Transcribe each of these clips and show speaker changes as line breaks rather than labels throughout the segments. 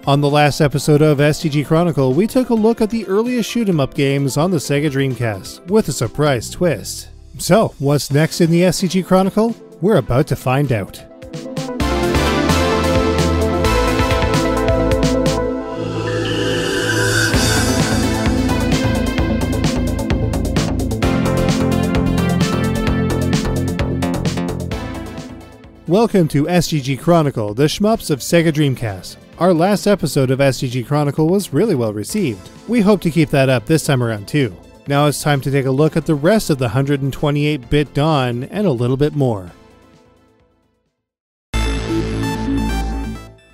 On the last episode of STG Chronicle, we took a look at the earliest shoot-'em-up games on the Sega Dreamcast, with a surprise twist. So, what's next in the STG Chronicle? We're about to find out. Welcome to STG Chronicle, the Shmups of Sega Dreamcast. Our last episode of STG Chronicle was really well received. We hope to keep that up this time around too. Now it's time to take a look at the rest of the 128-bit Dawn and a little bit more.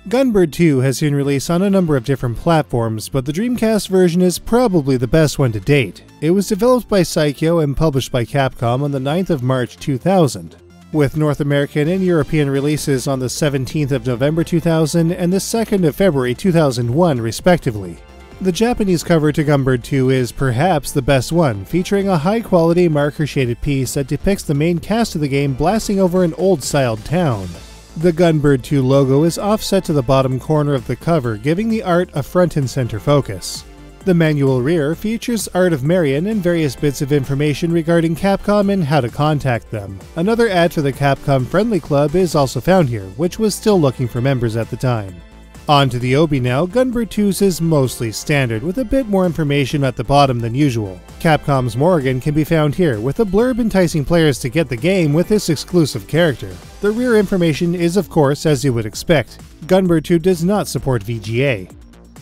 Gunbird 2 has seen release on a number of different platforms, but the Dreamcast version is probably the best one to date. It was developed by Psikyo and published by Capcom on the 9th of March 2000. With North American and European releases on the 17th of November 2000 and the 2nd of February 2001 respectively. The Japanese cover to Gunbird 2 is perhaps the best one, featuring a high-quality marker-shaded piece that depicts the main cast of the game blasting over an old-styled town. The Gunbird 2 logo is offset to the bottom corner of the cover, giving the art a front and center focus. The manual rear features art of Marion and various bits of information regarding Capcom and how to contact them. Another ad for the Capcom Friendly Club is also found here, which was still looking for members at the time. On to the Obi now. Gunbird 2's is mostly standard, with a bit more information at the bottom than usual. Capcom's Morrigan can be found here, with a blurb enticing players to get the game with this exclusive character. The rear information is of course as you would expect. Gunbird 2 does not support VGA.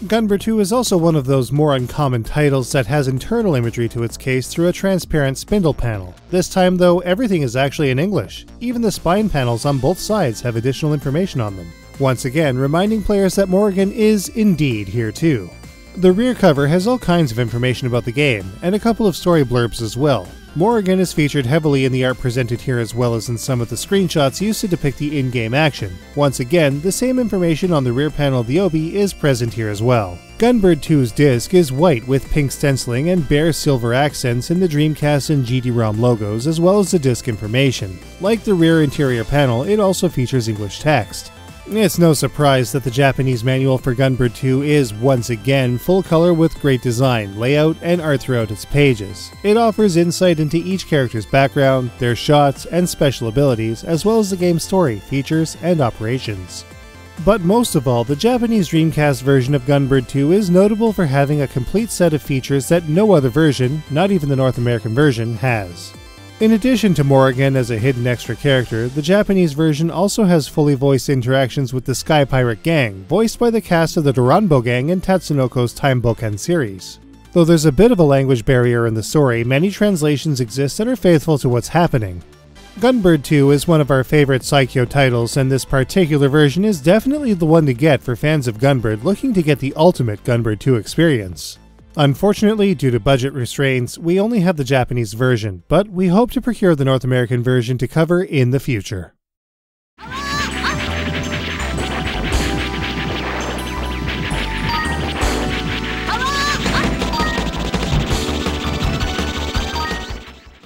Gunbird 2 is also one of those more uncommon titles that has internal imagery to its case through a transparent spindle panel. This time though, everything is actually in English. Even the spine panels on both sides have additional information on them. Once again, reminding players that Morrigan is indeed here too. The rear cover has all kinds of information about the game, and a couple of story blurbs as well. Morrigan is featured heavily in the art presented here as well as in some of the screenshots used to depict the in-game action. Once again, the same information on the rear panel of the Obi is present here as well. Gunbird 2's disc is white with pink stenciling and bare silver accents in the Dreamcast and GD-ROM logos as well as the disc information. Like the rear interior panel, it also features English text. It's no surprise that the Japanese manual for Gunbird 2 is, once again, full color with great design, layout, and art throughout its pages. It offers insight into each character's background, their shots, and special abilities, as well as the game's story, features, and operations. But most of all, the Japanese Dreamcast version of Gunbird 2 is notable for having a complete set of features that no other version, not even the North American version, has. In addition to Morrigan as a hidden extra character, the Japanese version also has fully voiced interactions with the Sky Pirate Gang, voiced by the cast of the Doranbo Gang in Tatsunoko's Time Boken series. Though there's a bit of a language barrier in the story, many translations exist that are faithful to what's happening. Gunbird 2 is one of our favorite Psikyo titles, and this particular version is definitely the one to get for fans of Gunbird looking to get the ultimate Gunbird 2 experience. Unfortunately, due to budget restraints, we only have the Japanese version, but we hope to procure the North American version to cover in the future.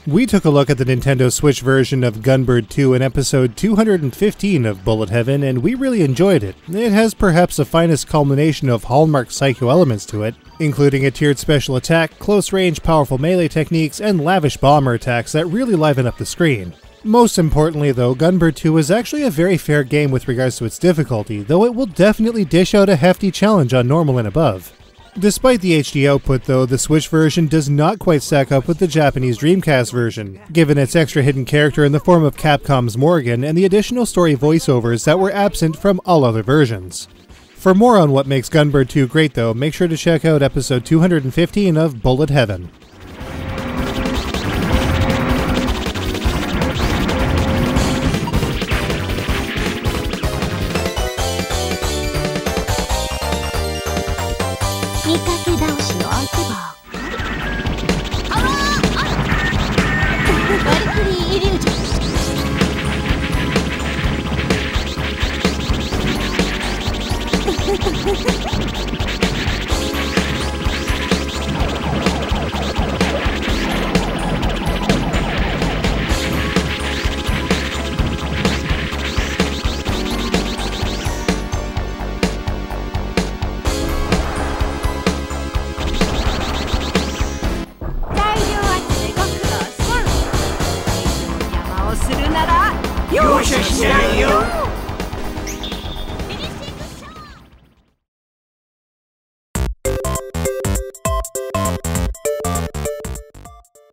We took a look at the Nintendo Switch version of Gunbird 2 in episode 215 of Bullet Heaven, and we really enjoyed it. It has perhaps the finest culmination of hallmark Psikyo elements to it, including a tiered special attack, close-range powerful melee techniques, and lavish bomber attacks that really liven up the screen. Most importantly though, Gunbird 2 is actually a very fair game with regards to its difficulty, though it will definitely dish out a hefty challenge on normal and above. Despite the HD output though, the Switch version does not quite stack up with the Japanese Dreamcast version, given its extra hidden character in the form of Capcom's Morrigan and the additional story voiceovers that were absent from all other versions. For more on what makes Gunbird 2 great though, make sure to check out episode 215 of Bullet Heaven.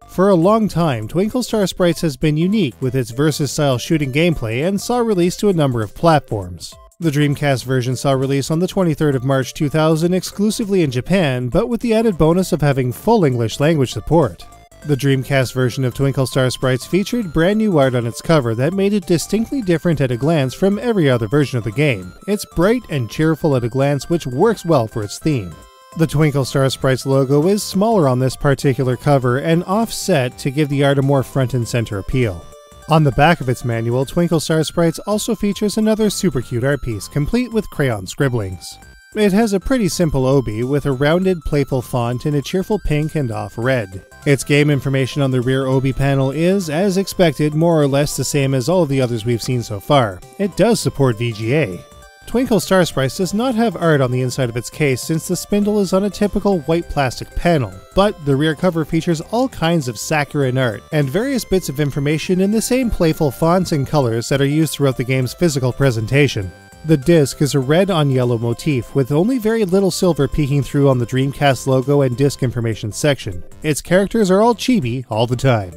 For a long time, Twinkle Star Sprites has been unique with its versus-style shooting gameplay and saw release to a number of platforms. The Dreamcast version saw release on the 23rd of March 2000 exclusively in Japan, but with the added bonus of having full English language support. The Dreamcast version of Twinkle Star Sprites featured brand new art on its cover that made it distinctly different at a glance from every other version of the game. It's bright and cheerful at a glance, which works well for its theme. The Twinkle Star Sprites logo is smaller on this particular cover and offset to give the art a more front and center appeal. On the back of its manual, Twinkle Star Sprites also features another super cute art piece, complete with crayon scribblings. It has a pretty simple obi with a rounded, playful font in a cheerful pink and off red. Its game information on the rear obi panel is, as expected, more or less the same as all of the others we've seen so far. It does support VGA. Twinkle Star Sprites does not have art on the inside of its case since the spindle is on a typical white plastic panel, but the rear cover features all kinds of saccharine art and various bits of information in the same playful fonts and colors that are used throughout the game's physical presentation. The disc is a red on yellow motif with only very little silver peeking through on the Dreamcast logo and disc information section. Its characters are all chibi all the time.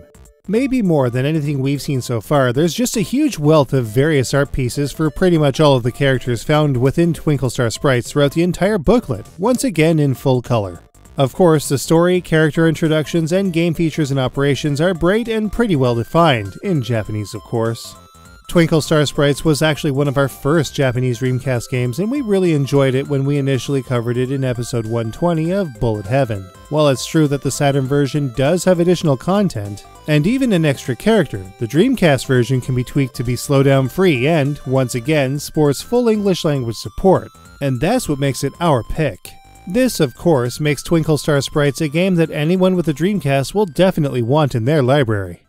Maybe more than anything we've seen so far, there's just a huge wealth of various art pieces for pretty much all of the characters found within Twinkle Star Sprites throughout the entire booklet, once again in full color. Of course, the story, character introductions, and game features and operations are bright and pretty well defined, in Japanese of course. Twinkle Star Sprites was actually one of our first Japanese Dreamcast games, and we really enjoyed it when we initially covered it in episode 120 of Bullet Heaven. While it's true that the Saturn version does have additional content, and even an extra character, the Dreamcast version can be tweaked to be slowdown free and, once again, sports full English language support. And that's what makes it our pick. This, of course, makes Twinkle Star Sprites a game that anyone with a Dreamcast will definitely want in their library.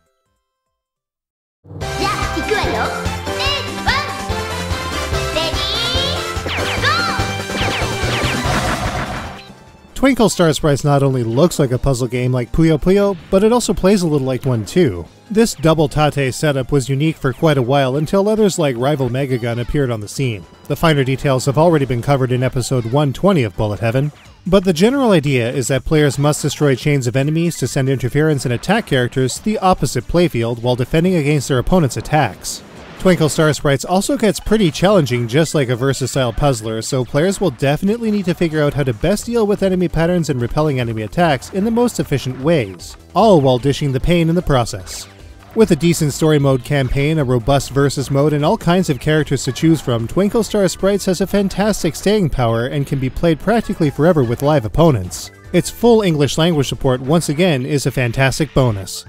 Twinkle Star Sprites not only looks like a puzzle game like Puyo Puyo, but it also plays a little like one too. This double tate setup was unique for quite a while until others like Rival Megagun appeared on the scene. The finer details have already been covered in episode 120 of Bullet Heaven. But the general idea is that players must destroy chains of enemies to send interference and attack characters to the opposite playfield while defending against their opponent's attacks. Twinkle Star Sprites also gets pretty challenging just like a versus-style puzzler, so players will definitely need to figure out how to best deal with enemy patterns and repelling enemy attacks in the most efficient ways, all while dishing the pain in the process. With a decent story mode campaign, a robust versus mode, and all kinds of characters to choose from, Twinkle Star Sprites has a fantastic staying power and can be played practically forever with live opponents. Its full English language support once again is a fantastic bonus.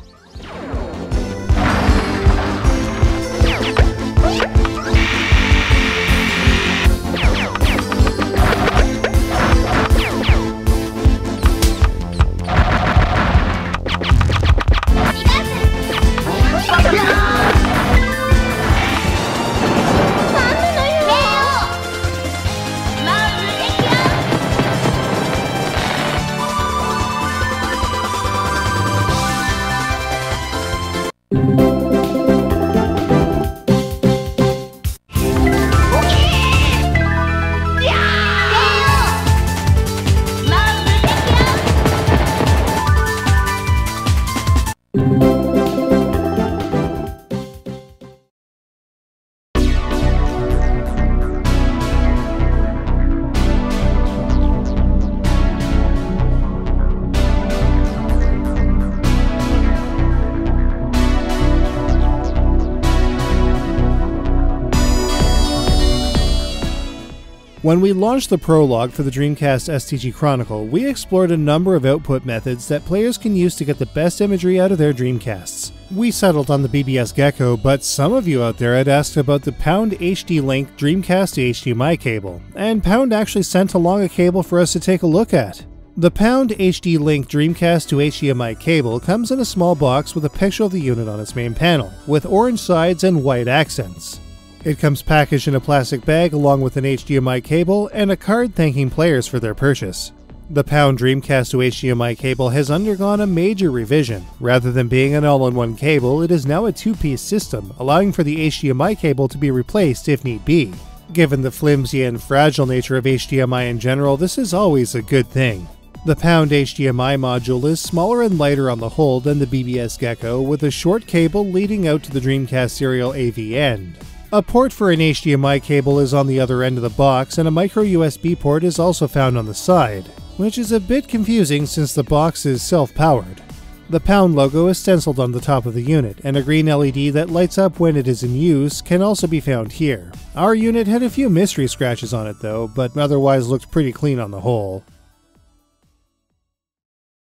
When we launched the prologue for the Dreamcast STG Chronicle, we explored a number of output methods that players can use to get the best imagery out of their Dreamcasts. We settled on the BBS Gecko, but some of you out there had asked about the Pound HD Link Dreamcast to HDMI cable, and Pound actually sent along a cable for us to take a look at. The Pound HD Link Dreamcast to HDMI cable comes in a small box with a picture of the unit on its main panel, with orange sides and white accents. It comes packaged in a plastic bag along with an HDMI cable and a card thanking players for their purchase. The Pound Dreamcast to HDMI cable has undergone a major revision. Rather than being an all-in-one cable, it is now a two-piece system, allowing for the HDMI cable to be replaced if need be. Given the flimsy and fragile nature of HDMI in general, this is always a good thing. The Pound HDMI module is smaller and lighter on the whole than the BBS Gecko, with a short cable leading out to the Dreamcast serial AV end. A port for an HDMI cable is on the other end of the box, and a micro USB port is also found on the side, which is a bit confusing since the box is self-powered. The Pound logo is stenciled on the top of the unit, and a green LED that lights up when it is in use can also be found here. Our unit had a few mystery scratches on it though, but otherwise looked pretty clean on the whole.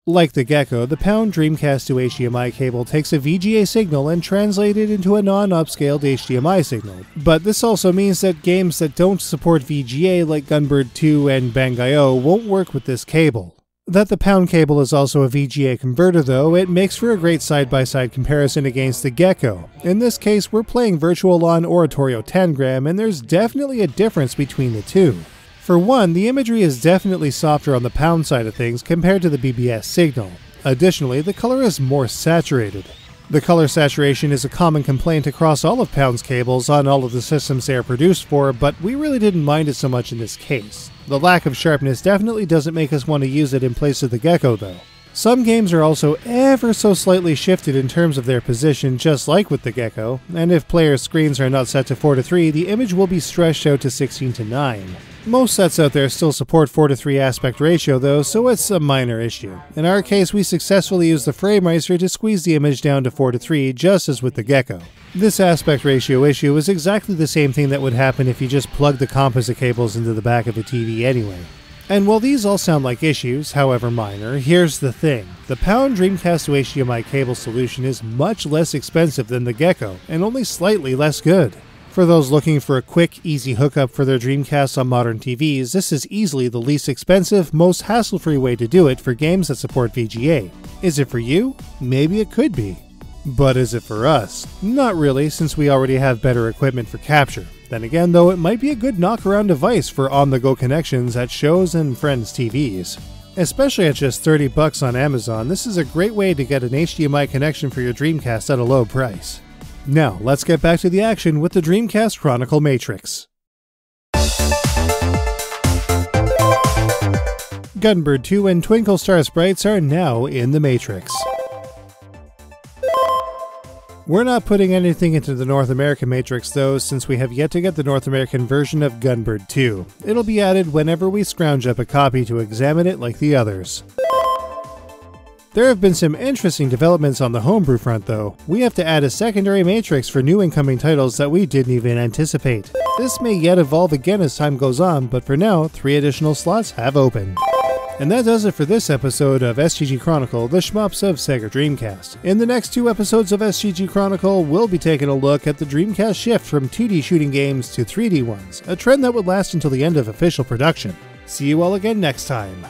Like the Gecko, the Pound Dreamcast to HDMI cable takes a VGA signal and translates it into a non-upscaled HDMI signal. But this also means that games that don't support VGA like Gunbird 2 and Bang.io won't work with this cable. That the Pound cable is also a VGA converter though, it makes for a great side-by-side comparison against the Gecko. In this case, we're playing Virtual on Oratorio Tangram, and there's definitely a difference between the two. For one, the imagery is definitely softer on the Pound side of things compared to the BBS signal. Additionally, the color is more saturated. The color saturation is a common complaint across all of Pound's cables on all of the systems they are produced for, but we really didn't mind it so much in this case. The lack of sharpness definitely doesn't make us want to use it in place of the Gecko though. Some games are also ever so slightly shifted in terms of their position, just like with the Gecko, and if players' screens are not set to 4:3, the image will be stretched out to 16:9. Most sets out there still support 4:3 aspect ratio though, so it's a minor issue. In our case, we successfully used the FrameMeister to squeeze the image down to 4:3, just as with the Gecko. This aspect ratio issue is exactly the same thing that would happen if you just plugged the composite cables into the back of a TV anyway. And while these all sound like issues, however minor, here's the thing. The Pound Dreamcast to HDMI cable solution is much less expensive than the Gecko, and only slightly less good. For those looking for a quick, easy hookup for their Dreamcast on modern TVs, this is easily the least expensive, most hassle-free way to do it for games that support VGA. Is it for you? Maybe it could be. But is it for us? Not really, since we already have better equipment for capture. Then again though, it might be a good knock-around device for on-the-go connections at shows and friends' TVs. Especially at just $30 on Amazon, this is a great way to get an HDMI connection for your Dreamcast at a low price. Now, let's get back to the action with the Dreamcast Chronicle Matrix. Gunbird 2 and Twinkle Star sprites are now in the Matrix. We're not putting anything into the North American Matrix though, since we have yet to get the North American version of Gunbird 2. It'll be added whenever we scrounge up a copy to examine it like the others. There have been some interesting developments on the homebrew front though. We have to add a secondary matrix for new incoming titles that we didn't even anticipate. This may yet evolve again as time goes on, but for now, 3 additional slots have opened. And that does it for this episode of STG Chronicle, the Shmups of Sega Dreamcast. In the next 2 episodes of STG Chronicle, we'll be taking a look at the Dreamcast shift from 2D shooting games to 3D ones, a trend that would last until the end of official production. See you all again next time.